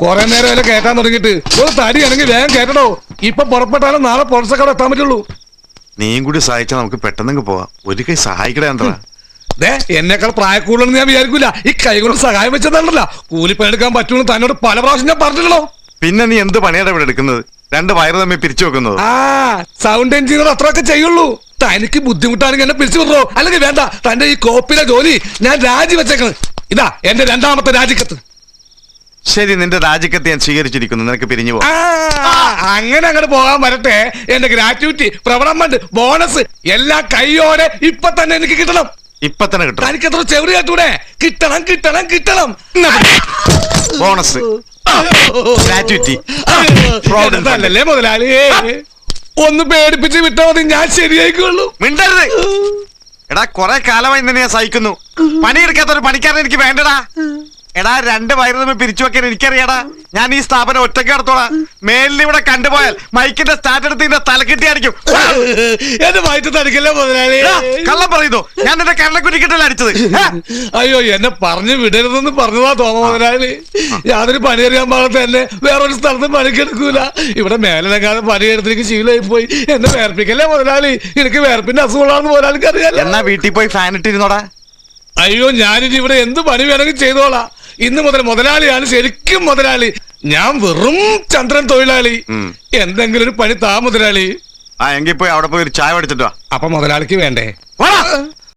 കൊറേ നേരം വരെ കേട്ടാൻ തുടങ്ങിയിട്ട് ഒരു തടിയാണെങ്കിൽ വേഗം കേട്ടടോ. ഇപ്പൊ പുറപ്പെട്ടാലും നാളെ പൊറസക്കട എത്താൻ പറ്റുള്ളൂ. നീയും കൂടി സഹായിച്ചാൽ നമുക്ക് പെട്ടെന്ന് പോവാം. ഒരു കൈ സഹായിക്കടേ എന്താ? എന്നേക്കാൾ പ്രായക്കൂടുതലെന്ന് ഞാൻ വിചാരിക്കൂല. ഈ കൈ കൊണ്ട് സഹായം വെച്ചതല്ല, കൂലിപ്പണിയെടുക്കാൻ പറ്റുള്ളൂ. തന്നോട് പല പ്രാവശ്യം ഞാൻ പറഞ്ഞിട്ടുള്ളൂ. പിന്നെ നീ എന്ത് പണിയാണ് ഇവിടെ എടുക്കുന്നത്? രണ്ട് വയറ് തമ്മിൽ പിരിച്ചു വെക്കുന്നത്. സൗണ്ട് എഞ്ചിനീയർ അത്രയൊക്കെ ചെയ്യുള്ളൂ. തനിക്ക് ബുദ്ധിമുട്ടാണെങ്കിൽ എന്നെ പിരിച്ചു വിടോ. അല്ലെങ്കിൽ വേണ്ട, തന്റെ ഈ കോപ്പിലെ ജോലി ഞാൻ രാജിവെച്ചേക്കണ്. ഇതാ എന്റെ രണ്ടാമത്തെ രാജിക്കത്ത്. ശരി, നിന്റെ രാജിക്കത്ത് ഞാൻ സ്വീകരിച്ചിരിക്കുന്നു. നിനക്ക് പിരിഞ്ഞു പോകാം. അങ്ങനെ അങ്ങോട്ട് പോകാൻ വരട്ടെ. എന്റെ ഗ്രാറ്റുവിറ്റി, പ്രവണമെന്റ്, ബോണസ് എല്ലാം കൈയോടെ ഇപ്പൊ തന്നെ എനിക്ക് കിട്ടണം. ഇപ്പൊ തന്നെ കിട്ടണം. തനിക്ക് എത്ര ചെവിടി കേട്ടൂടെ? കിട്ടണം കിട്ടണം കിട്ടണം. ബോണസ്, ഗ്രാറ്റുവിറ്റി, അല്ലല്ലേ മുതലാളി? ഒന്ന് പേടിപ്പിച്ച് വിട്ടാ മതി, ഞാൻ ശരിയായിക്കുള്ളൂ. മിണ്ടരുത്. എടാ, കൊറേ കാലമായി നിന്നെ ഞാൻ സഹിക്കുന്നു. പണിയെടുക്കാത്തൊരു പണിക്കാരൻ എനിക്ക് വേണ്ടടാ. എടാ, രണ്ട് വയറ് തമ്മിൽ പിരിച്ചു വെക്കാൻ എനിക്കറിയാടാ. ഞാൻ ഈ സ്ഥാപനം ഒറ്റയ്ക്ക് നടത്തോളാം. മേലിൽ ഇവിടെ കണ്ടുപോയാൽ മൈക്കിന്റെ സ്റ്റാർട്ട് എടുത്ത് ഇതിന്റെ തലക്കെട്ടി അടിക്കും. എന്റെ വയറ്റ് തടിക്കല്ലേ മുതലാളി? കള്ളം പറയുന്നു. ഞാൻ നിന്റെ കരണക്കുറ്റിക്കിട്ടല്ല അടിച്ചത്. അയ്യോ, എന്നെ പറഞ്ഞു വിടരുതെന്ന് പറഞ്ഞതാ തോമ മുതലാളി. യാതൊരു പണിയറിയാൻ പാടത്തെ എന്നെ വേറൊരു സ്ഥലത്ത് പണിക്കെടുക്കൂല. ഇവിടെ മേലെങ്ങാതെ പണിയെടുത്തേക്ക് ശീലമായി പോയി. എന്നെ വേർപ്പിക്കല്ലേ മുതലാളി? എനിക്ക് വേർപ്പിന്റെ അസുഖമാണെന്ന് മുതലാളിക്ക് അറിയാലോ. എന്നാ വീട്ടിൽ പോയി ഫാൻ ഇട്ടിരുന്നോടാ. അയ്യോ, ഞാനിനി ഇവിടെ എന്ത് പണി വേണമെങ്കിൽ ചെയ്തോളാം. ഇന്ന് മുതൽ മുതലാളിയാണ് ശരിക്കും മുതലാളി. ഞാൻ വെറും ചന്ദ്രൻ തൊഴിലാളി. എന്തെങ്കിലും ഒരു പണി താ മുതലാളി. എങ്കിൽ പോയി അവിടെ പോയി ഒരു ചായ മേടിച്ചിട്ടോ. അപ്പൊ മുതലാളിക്ക് വേണ്ടേ?